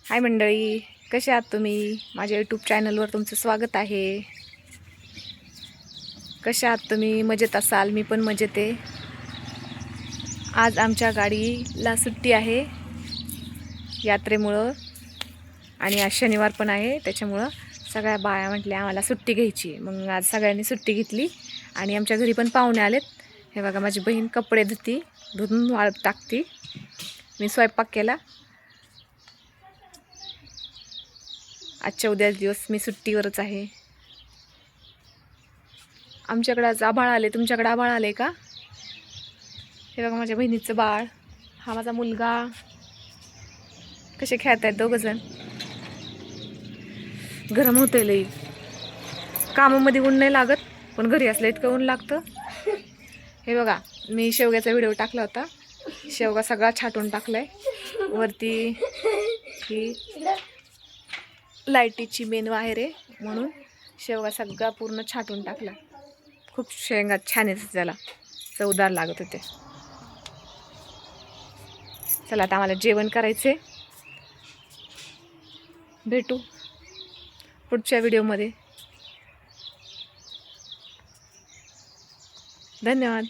हाय मंडळी, कसे आहात तुम्ही? माझ्या यूट्यूब चॅनलवर तुमचं स्वागत आहे. कसे आहात तुम्ही? मजेत असाल, मी पण मजेत आहे. आज आमच्या गाडीला सुट्टी आहे यात्रेमुळं, आणि आज शनिवार पण आहे, त्याच्यामुळं सगळ्या बाया म्हटल्या आम्हाला सुट्टी घ्यायची. मग आज सगळ्यांनी सुट्टी घेतली आणि आमच्या घरी पण पाहुणे आलेत. हे बघा, माझी बहीण कपडे धुवून वाळत टाकती, मी स्वयंपाक केला. आजच्या उद्या दिवस मी सुट्टीवरच आहे. आमच्याकडे आज आभाळ आले. तुमच्याकडे आभाळ आले का? हे बघा, माझ्या बहिणीचं बाळ, हा माझा मुलगा, कसे खेळत आहेत दोघंजण. गरम होतंय लई. कामामध्ये ऊन नाही लागत, पण घरी असलं इतकं ऊन लागतं. हे बघा, मी शेवग्याचा व्हिडिओ टाकला होता. शेवगा सगळा छाटून टाकलाय. वरती ही लाईटीची मेन वायर आहे, म्हणून शेवगा सगळा पूर्ण छाटून टाकला. खूप शेंगा छान आहे, त्याला चवदार लागत होते. चला, आता आम्हाला जेवण करायचे. भेटू पुढच्या व्हिडिओमध्ये. धन्यवाद.